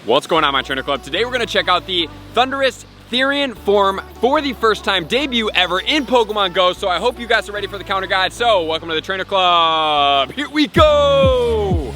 What's going on, my trainer club? Today we're going to check out the Thundurus Therian Forme for the first time, debut ever in Pokemon Go. So I hope you guys are ready for the counter guide. So welcome to the trainer club. Here we go.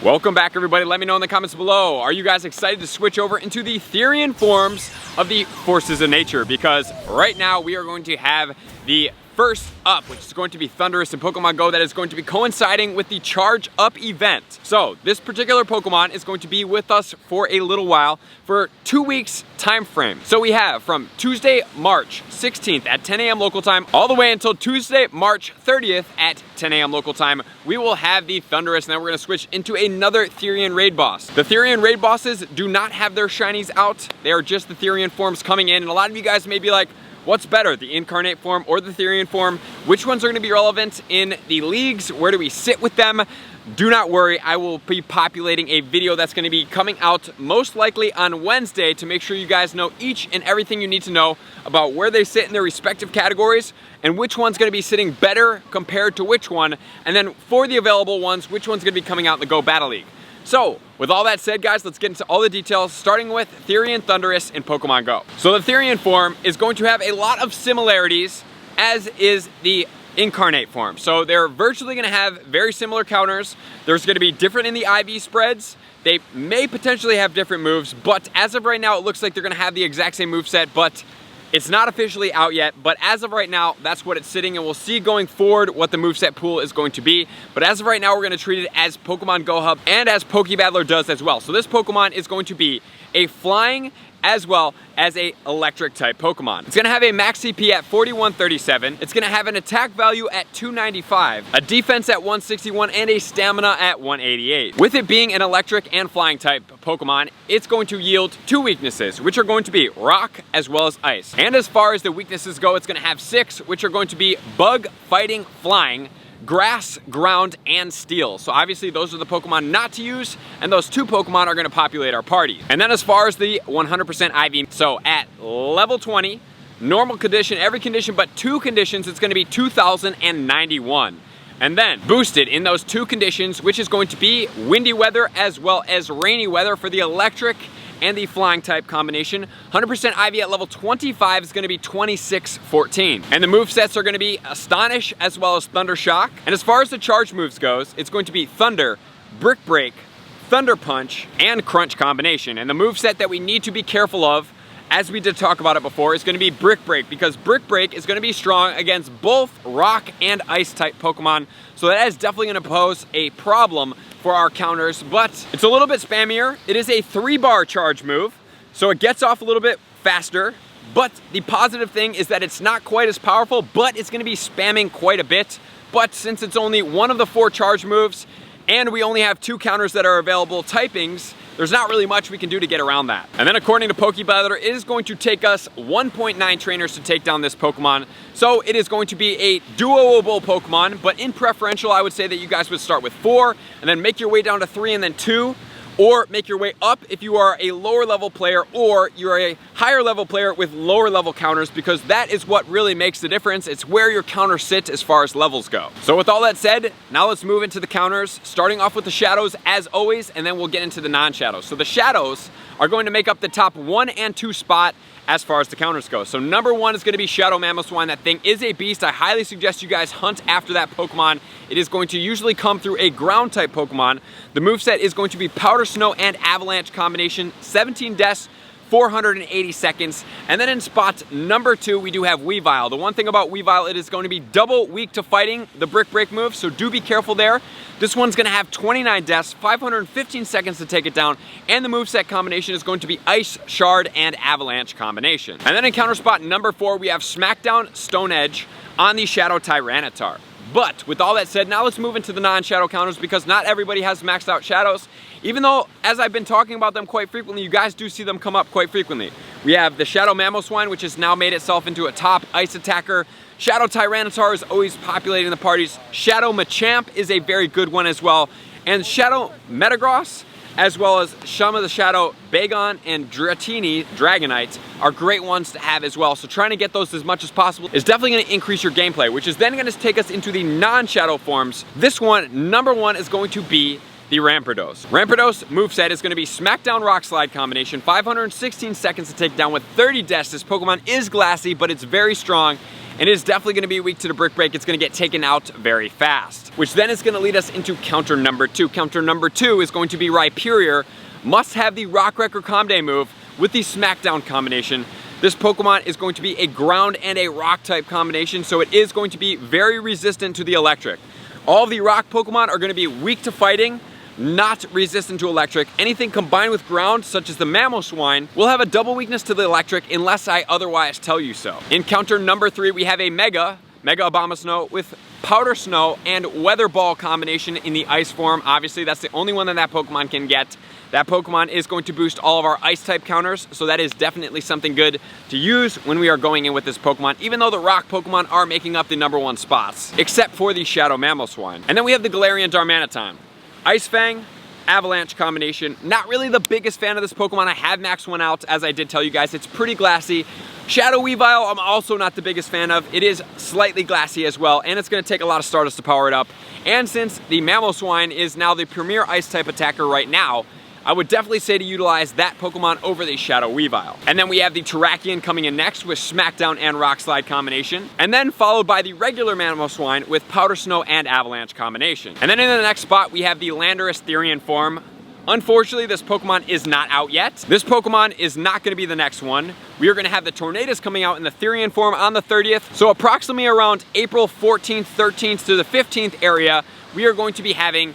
Welcome back, everybody. Let me know in the comments below. Are you guys excited to switch over into the Therian forms of the forces of nature? Because right now we are going to have the first up, which is going to be Thundurus in Pokemon Go, that is going to be coinciding with the Charge Up event. So this particular Pokemon is going to be with us for a little while, for 2 weeks time frame. So we have from Tuesday, March 16th at 10 a.m. local time, all the way until Tuesday, March 30th at 10 a.m. local time, we will have the Thundurus, and then we're gonna switch into another Therian raid boss. The Therian raid bosses do not have their shinies out. They are just the Therian forms coming in, and a lot of you guys may be like, what's better, the incarnate form or the Therian form? Which ones are going to be relevant in the leagues? Where do we sit with them? Do not worry, I will be populating a video that's going to be coming out most likely on Wednesday to make sure you guys know each and everything you need to know about where they sit in their respective categories and which one's going to be sitting better compared to which one, and then for the available ones, which one's going to be coming out in the Go Battle League. So, with all that said, guys, let's get into all the details, starting with Therian Thundurus in Pokemon Go. So the Therian form is going to have a lot of similarities, as is the incarnate form. So they're virtually going to have very similar counters. There's going to be different in the IV spreads. They may potentially have different moves, but as of right now, it looks like they're going to have the exact same moveset, but it's not officially out yet, but as of right now, that's what it's sitting, and we'll see going forward what the moveset pool is going to be. But as of right now, we're going to treat it as Pokemon Go Hub and as Pokebattler does as well. So this Pokemon is going to be a flying as well as a electric type Pokemon. It's gonna have a max CP at 4137. It's gonna have an attack value at 295, a defense at 161, and a stamina at 188. With it being an electric and flying type Pokemon, it's going to yield 2 weaknesses, which are going to be rock as well as ice. And as far as the weaknesses go, it's gonna have 6, which are going to be bug, fighting, flying, grass, ground, and steel. So obviously those are the Pokemon not to use, and those 2 Pokemon are going to populate our party. And then as far as the 100% IV, so at level 20, normal condition, every condition but 2 conditions, it's going to be 2091. And then boosted in those 2 conditions, which is going to be windy weather as well as rainy weather for the electric and the flying type combination. 100% IV at level 25 is going to be 2614. And the movesets are going to be Astonish as well as Thunder Shock. And as far as the charge moves goes, it's going to be Thunder, Brick Break, Thunder Punch, and Crunch combination. And the moveset that we need to be careful of, as we did talk about it before, is going to be Brick Break, because Brick Break is going to be strong against both rock and ice type Pokemon. So that is definitely going to pose a problem for our counters, but it's a little bit spammier. It is a 3-bar charge move, so it gets off a little bit faster, but the positive thing is that it's not quite as powerful, but it's going to be spamming quite a bit. But since it's only one of the 4 charge moves, and we only have 2 counters that are available typings, there's not really much we can do to get around that. And then according to Pokebattler, it is going to take us 1.9 trainers to take down this Pokemon. So it is going to be a duoable Pokemon, but in preferential, I would say that you guys would start with 4, and then make your way down to 3 and then 2, or make your way up if you are a lower level player, or you're a higher level player with lower level counters, because that is what really makes the difference. It's where your counters sit as far as levels go. So with all that said, now let's move into the counters, starting off with the shadows as always, and then we'll get into the non-shadows. So the shadows are going to make up the top 1 and 2 spot as far as the counters go. So number 1 is going to be Shadow Mamoswine. That thing is a beast. I highly suggest you guys hunt after that Pokemon. It is going to usually come through a ground type Pokemon. The moveset is going to be Powder Snow and Avalanche combination, 17 deaths, 480 seconds. And then in spot number 2, we do have Weavile. The one thing about Weavile, it is going to be double weak to fighting, the Brick Break move, so do be careful there. This one's going to have 29 deaths, 515 seconds to take it down, and the moveset combination is going to be Ice, Shard, and Avalanche combination. And then in counter spot number 4, we have Smackdown, Stone Edge on the Shadow Tyranitar. But with all that said, now let's move into the non-shadow counters, because not everybody has maxed out shadows. Even though, as I've been talking about them quite frequently, you guys do see them come up quite frequently. We have the Shadow Mamoswine, which has now made itself into a top ice attacker. Shadow Tyranitar is always populating the parties. Shadow Machamp is a very good one as well. And Shadow Metagross as well as some of the Shadow Bagon and Dratini Dragonite are great ones to have as well. So trying to get those as much as possible is definitely going to increase your gameplay, which is then going to take us into the non-Shadow forms. This one, number one, is going to be the Rampardos. Rampardos moveset is going to be Smackdown Rock Slide combination, 516 seconds to take down with 30 deaths. This Pokemon is glassy, but it's very strong, and it is definitely going to be weak to the Brick Break. It's going to get taken out very fast, which then is going to lead us into counter number two. Counter number two is going to be Ryperior. Must have the Rock Wrecker Comday move with the Smackdown combination. This Pokemon is going to be a ground and a rock type combination, so it is going to be very resistant to the electric. All the rock Pokemon are going to be weak to fighting, not resistant to electric. Anything combined with ground, such as the Mamoswine, will have a double weakness to the electric unless I otherwise tell you so. In counter number three, we have a Mega Abomasnow with Powder Snow and Weather Ball combination in the ice form. Obviously, that's the only one that Pokemon can get. That Pokemon is going to boost all of our ice type counters, so that is definitely something good to use when we are going in with this Pokemon, even though the rock Pokemon are making up the #1 spots, except for the Shadow Mamoswine. And then we have the Galarian Darmanitan. Ice Fang, Avalanche combination. Not really the biggest fan of this Pokemon. I have maxed one out, as I did tell you guys. It's pretty glassy. Shadow Weavile, I'm also not the biggest fan of. It is slightly glassy as well, and it's going to take a lot of Stardust to power it up. And since the Mamoswine is now the premier ice type attacker right now, I would definitely say to utilize that Pokemon over the Shadow Weavile. And then we have the Terrakion coming in next with Smackdown and Rock Slide combination. And then followed by the regular Mamoswine with Powder Snow and Avalanche combination. And then in the next spot, we have the Landorus Therian Forme. Unfortunately, this Pokemon is not out yet. This Pokemon is not going to be the next one. We are going to have the Tornadus coming out in the Therian form on the 30th. So approximately around April 14th, 13th to the 15th area, we are going to be having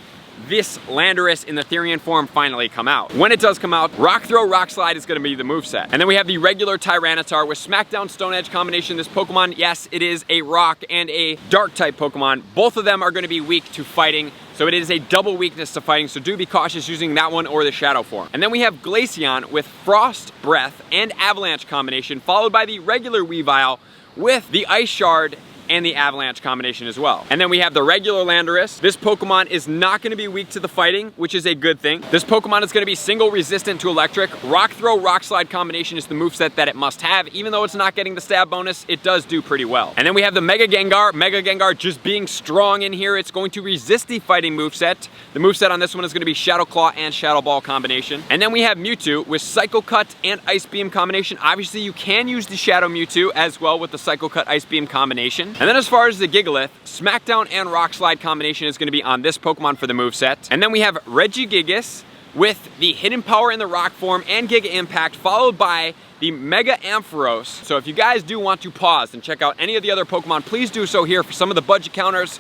this Landorus in the Therian form finally come out. When it does come out, Rock Throw, Rock Slide is going to be the moveset. And then we have the regular Tyranitar with Smackdown, Stone Edge combination. This Pokemon, yes, it is a rock and a dark type Pokemon. Both of them are going to be weak to fighting, so it is a double weakness to fighting, so do be cautious using that one or the Shadow form. And then we have Glaceon with Frost, Breath, and Avalanche combination, followed by the regular Weavile with the Ice Shard and the Avalanche combination as well. And then we have the regular Landorus. This Pokemon is not going to be weak to the fighting, which is a good thing. This Pokemon is going to be single resistant to electric. Rock Throw, Rock Slide combination is the moveset that it must have. Even though it's not getting the stab bonus, it does do pretty well. And then we have the Mega Gengar. Mega Gengar just being strong in here. It's going to resist the fighting moveset. The moveset on this one is going to be Shadow Claw and Shadow Ball combination. And then we have Mewtwo with Psycho Cut and Ice Beam combination. Obviously, you can use the Shadow Mewtwo as well with the Psycho Cut Ice Beam combination. And then as far as the Gigalith, Smackdown and Rock Slide combination is going to be on this Pokemon for the moveset. And then we have Regigigas with the Hidden Power in the rock form and Giga Impact, followed by the Mega Ampharos. So if you guys do want to pause and check out any of the other Pokemon, please do so here for some of the budget counters.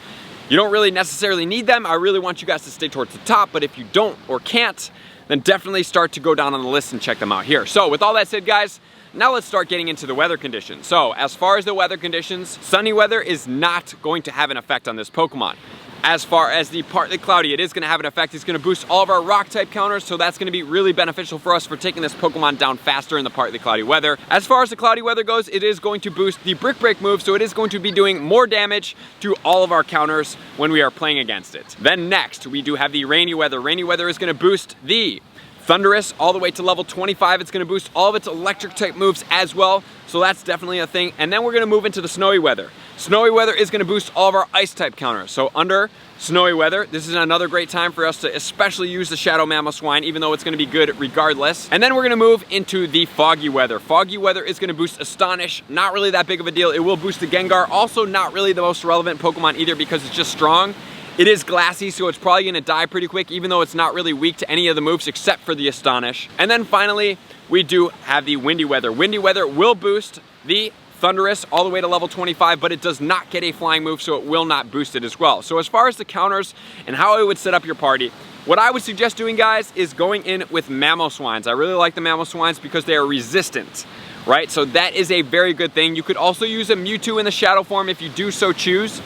You don't really necessarily need them. I really want you guys to stay towards the top, but if you don't or can't, then definitely start to go down on the list and check them out here. So with all that said, guys, now let's start getting into the weather conditions. So as far as the weather conditions, sunny weather is not going to have an effect on this Pokemon. As far as the partly cloudy, it is going to have an effect. It's going to boost all of our rock type counters, so that's going to be really beneficial for us for taking this Pokemon down faster in the partly cloudy weather. As far as the cloudy weather goes, it is going to boost the Brick Break move, so it is going to be doing more damage to all of our counters when we are playing against it. Then next, we do have the rainy weather. Rainy weather is going to boost the Thundurus all the way to level 25. It's going to boost all of its electric type moves as well, so that's definitely a thing. And then we're going to move into the snowy weather. Snowy weather is going to boost all of our ice type counters. So under snowy weather, this is another great time for us to especially use the Shadow Mamoswine, even though it's going to be good regardless. And then we're going to move into the foggy weather. Foggy weather is going to boost Astonish. Not really that big of a deal. It will boost the Gengar. Also not really the most relevant Pokemon either because it's just strong. It is glassy, so it's probably going to die pretty quick, even though it's not really weak to any of the moves except for the Astonish. And then finally, we do have the windy weather. Windy weather will boost the Thunderous all the way to level 25, but it does not get a flying move, so it will not boost it as well. So as far as the counters and how I would set up your party, what I would suggest doing, guys, is going in with Mamoswines. I really like the Mamoswines because they are resistant, right? So that is a very good thing. You could also use a Mewtwo in the Shadow form if you do so choose.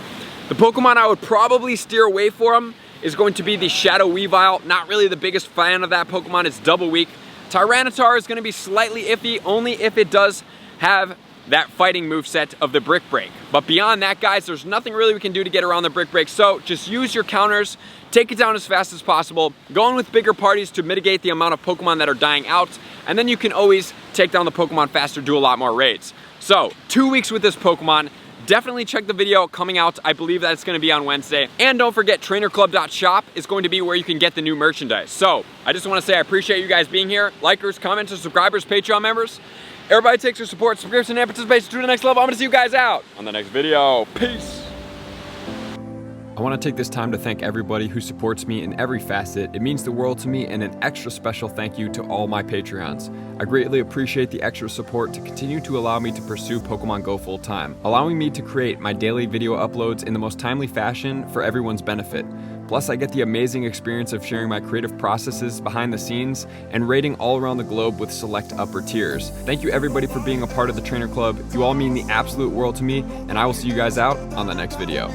The Pokemon I would probably steer away from is going to be the Shadow Weavile. Not really the biggest fan of that Pokemon. It's double weak. Tyranitar is going to be slightly iffy, only if it does have that fighting moveset of the Brick Break. But beyond that, guys, there's nothing really we can do to get around the Brick Break. So just use your counters, take it down as fast as possible, go in with bigger parties to mitigate the amount of Pokemon that are dying out, and then you can always take down the Pokemon faster, do a lot more raids. So 2 weeks with this Pokemon. Definitely check the video coming out. I believe that it's going to be on Wednesday. And don't forget, trainerclub.shop is going to be where you can get the new merchandise. So I just want to say I appreciate you guys being here. Likers, commenters, subscribers, Patreon members. Everybody takes your support, subscription, and participation to the next level. I'm going to see you guys out on the next video. Peace. I want to take this time to thank everybody who supports me in every facet. It means the world to me, and an extra special thank you to all my Patreons. I greatly appreciate the extra support to continue to allow me to pursue Pokemon Go full time, allowing me to create my daily video uploads in the most timely fashion for everyone's benefit. Plus, I get the amazing experience of sharing my creative processes behind the scenes and raiding all around the globe with select upper tiers. Thank you everybody for being a part of the Trainer Club. You all mean the absolute world to me, and I will see you guys out on the next video.